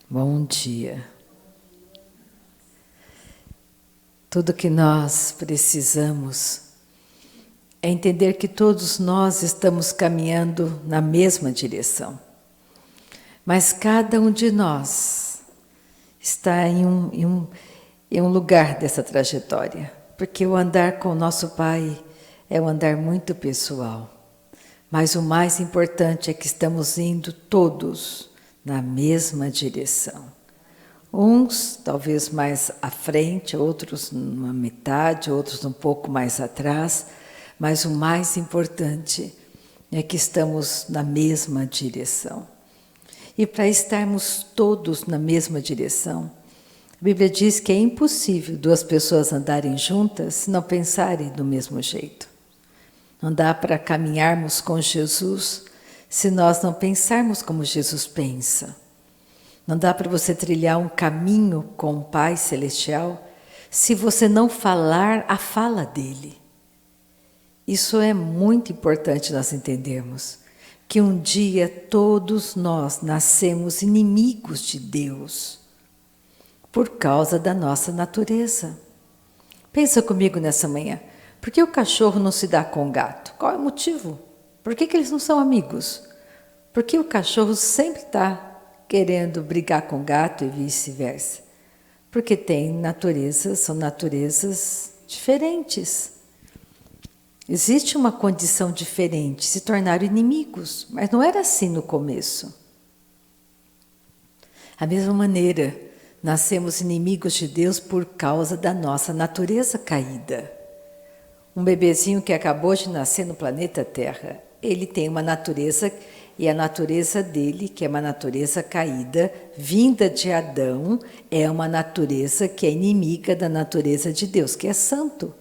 Bom dia. Tudo que nós precisamos é entender que todos nós estamos caminhando na mesma direção. Mas cada um de nós está em um lugar dessa trajetória. Porque o andar com o nosso Pai é um andar muito pessoal. Mas o mais importante é que estamos indo todos na mesma direção. Uns talvez mais à frente, outros numa metade, outros um pouco mais atrás, mas o mais importante é que estamos na mesma direção. E para estarmos todos na mesma direção, a Bíblia diz que é impossível duas pessoas andarem juntas se não pensarem do mesmo jeito. Não dá para caminharmos com Jesus se nós não pensarmos como Jesus pensa. Não dá para você trilhar um caminho com o Pai Celestial se você não falar a fala dele. Isso é muito importante nós entendermos, que um dia todos nós nascemos inimigos de Deus por causa da nossa natureza. Pensa comigo nessa manhã, por que o cachorro não se dá com o gato? Qual é o motivo? Por que eles não são amigos? Porque o cachorro sempre está querendo brigar com o gato e vice-versa. Porque são naturezas diferentes. Existe uma condição diferente, se tornaram inimigos, mas não era assim no começo. Da mesma maneira, nascemos inimigos de Deus por causa da nossa natureza caída. Um bebezinho que acabou de nascer no planeta Terra, ele tem uma natureza, e a natureza dele, que é uma natureza caída, vinda de Adão, é uma natureza que é inimiga da natureza de Deus, que é santo.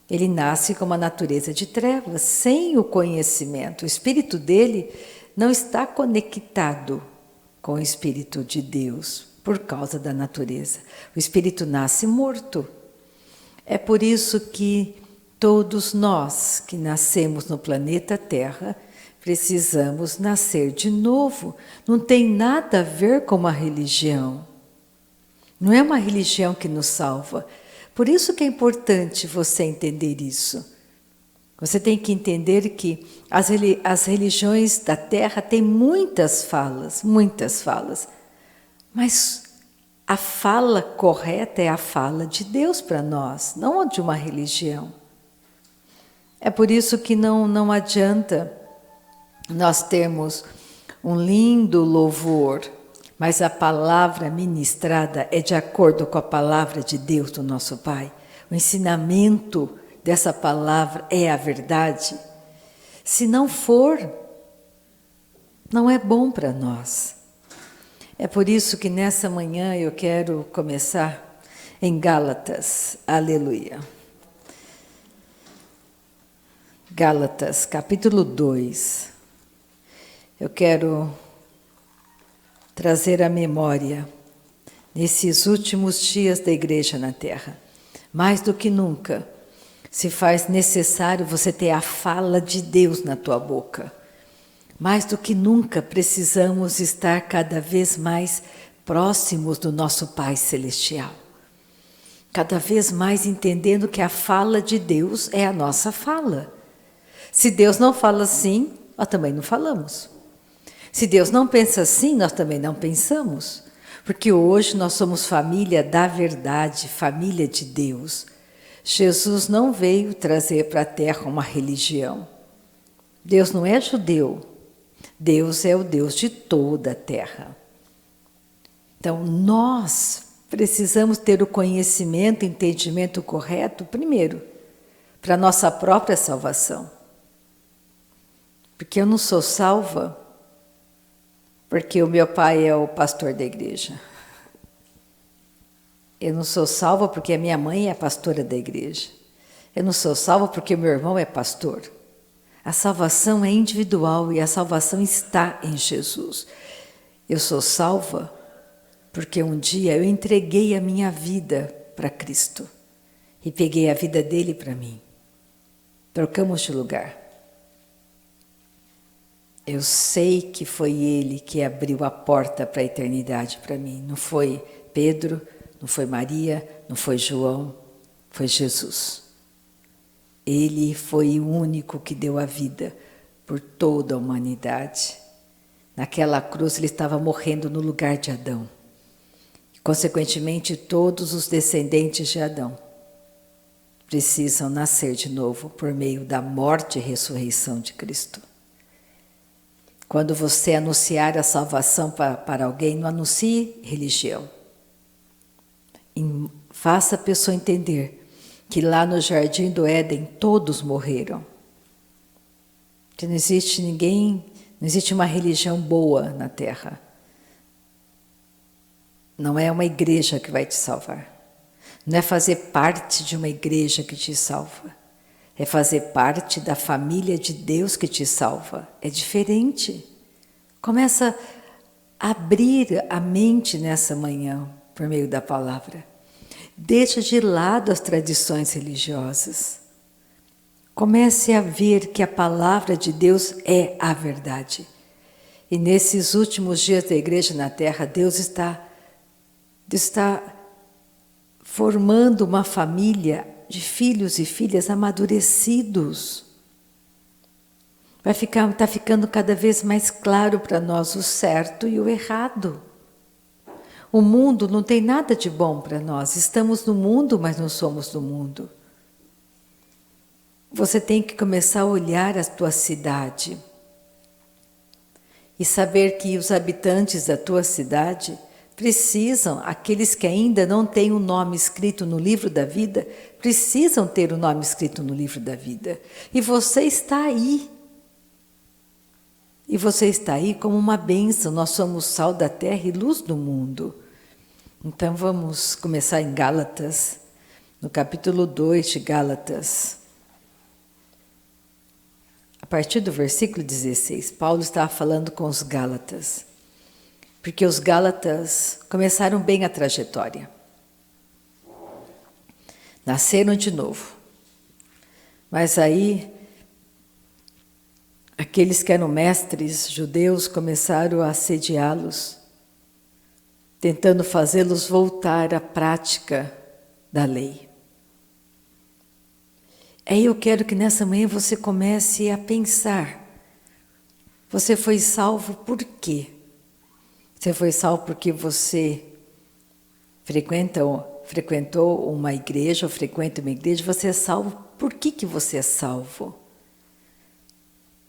Ele nasce com uma natureza de trevas, sem o conhecimento. O espírito dele não está conectado com o espírito de Deus, por causa da natureza. O espírito nasce morto. É por isso que todos nós que nascemos no planeta Terra precisamos nascer de novo. Não tem nada a ver com uma religião. Não é uma religião que nos salva. Por isso que é importante você entender isso. Você tem que entender que as religiões da Terra têm muitas falas, mas a fala correta é a fala de Deus para nós, não a de uma religião. É por isso que não adianta nós termos um lindo louvor, mas a palavra ministrada é de acordo com a palavra de Deus, do nosso Pai. O ensinamento dessa palavra é a verdade. Se não for, não é bom para nós. É por isso que nessa manhã eu quero começar em Gálatas. Aleluia. Gálatas, capítulo 2. Eu quero trazer à memória, nesses últimos dias da igreja na Terra, mais do que nunca, se faz necessário você ter a fala de Deus na tua boca. Mais do que nunca precisamos estar cada vez mais próximos do nosso Pai Celestial. Cada vez mais entendendo que a fala de Deus é a nossa fala. Se Deus não fala assim, nós também não falamos. Se Deus não pensa assim, nós também não pensamos. Porque hoje nós somos família da verdade, família de Deus. Jesus não veio trazer para a Terra uma religião. Deus não é judeu. Deus é o Deus de toda a Terra. Então, nós precisamos ter o conhecimento, o entendimento correto, primeiro, para a nossa própria salvação. Porque eu não sou salva porque o meu pai é o pastor da igreja. Eu não sou salva porque a minha mãe é a pastora da igreja. Eu não sou salva porque o meu irmão é pastor. A salvação é individual e a salvação está em Jesus. Eu sou salva porque um dia eu entreguei a minha vida para Cristo e peguei a vida dele para mim. Trocamos de lugar. Eu sei que foi Ele que abriu a porta para a eternidade para mim. Não foi Pedro, não foi Maria, não foi João, foi Jesus. Ele foi o único que deu a vida por toda a humanidade. Naquela cruz ele estava morrendo no lugar de Adão. E, consequentemente, todos os descendentes de Adão precisam nascer de novo por meio da morte e ressurreição de Cristo. Quando você anunciar a salvação para alguém, não anuncie religião. Faça a pessoa entender que lá no Jardim do Éden todos morreram. Que não existe ninguém, não existe uma religião boa na Terra. Não é uma igreja que vai te salvar. Não é fazer parte de uma igreja que te salva. É fazer parte da família de Deus que te salva. É diferente. Começa a abrir a mente nessa manhã, por meio da palavra. Deixa de lado as tradições religiosas. Comece a ver que a palavra de Deus é a verdade. E nesses últimos dias da igreja na terra, Deus está formando uma família de filhos e filhas amadurecidos. Está ficando cada vez mais claro para nós o certo e o errado. O mundo não tem nada de bom para nós. Estamos no mundo, mas não somos do mundo. Você tem que começar a olhar a tua cidade e saber que os habitantes da tua cidade precisam, aqueles que ainda não têm o nome escrito no livro da vida, precisam ter o nome escrito no livro da vida. E você está aí. E você está aí como uma bênção. Nós somos sal da terra e luz do mundo. Então vamos começar em Gálatas, no capítulo 2 de Gálatas. A partir do versículo 16, Paulo estava falando com os Gálatas, porque os Gálatas começaram bem a trajetória. Nasceram de novo. Mas aí, aqueles que eram mestres judeus começaram a assediá-los, tentando fazê-los voltar à prática da lei. Aí eu quero que nessa manhã você comece a pensar. Você foi salvo por quê? Você foi salvo porque você frequentou uma igreja ou frequenta uma igreja? Você é salvo. Por que você é salvo?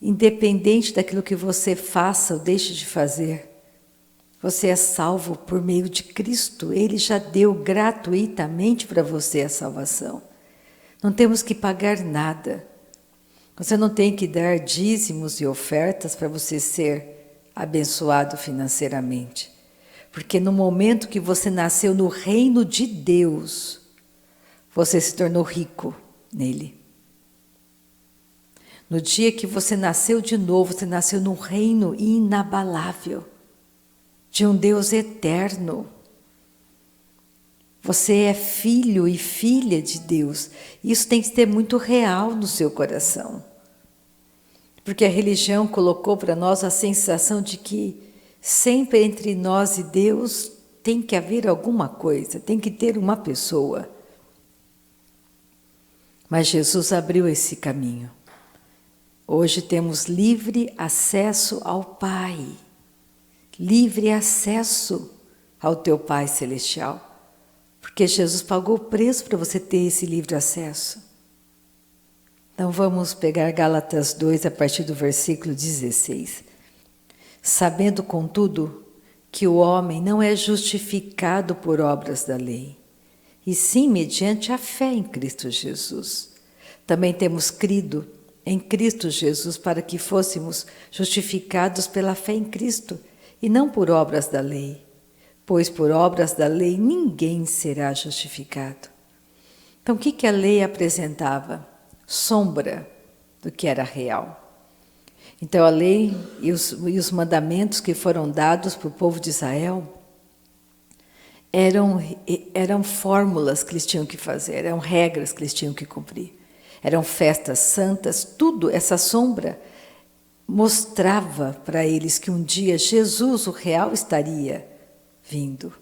Independente daquilo que você faça ou deixe de fazer, você é salvo por meio de Cristo. Ele já deu gratuitamente para você a salvação. Não temos que pagar nada. Você não tem que dar dízimos e ofertas para você ser abençoado financeiramente. Porque no momento que você nasceu no reino de Deus, você se tornou rico nele. No dia que você nasceu de novo, você nasceu num reino inabalável, de um Deus eterno. Você é filho e filha de Deus. Isso tem que ser muito real no seu coração. Porque a religião colocou para nós a sensação de que sempre entre nós e Deus tem que haver alguma coisa, tem que ter uma pessoa. Mas Jesus abriu esse caminho. Hoje temos livre acesso ao Pai. Livre acesso ao teu Pai Celestial. Porque Jesus pagou o preço para você ter esse livre acesso. Então vamos pegar Gálatas 2 a partir do versículo 16. Sabendo, contudo, que o homem não é justificado por obras da lei, e sim mediante a fé em Cristo Jesus. Também temos crido em Cristo Jesus para que fôssemos justificados pela fé em Cristo, e não por obras da lei. Pois por obras da lei ninguém será justificado. Então o que a lei apresentava? Sombra do que era real. Então a lei e os mandamentos que foram dados para o povo de Israel eram fórmulas que eles tinham que fazer, eram regras que eles tinham que cumprir. Eram festas santas, tudo, essa sombra mostrava para eles que um dia Jesus, o real, estaria vindo.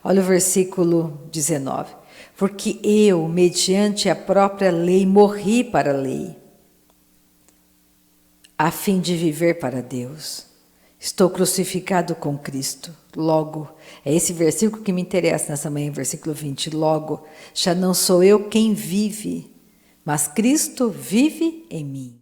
Olha o versículo 19. Porque eu, mediante a própria lei, morri para a lei, a fim de viver para Deus. Estou crucificado com Cristo. Logo, é esse versículo que me interessa nessa manhã, versículo 20. Logo, já não sou eu quem vive, mas Cristo vive em mim.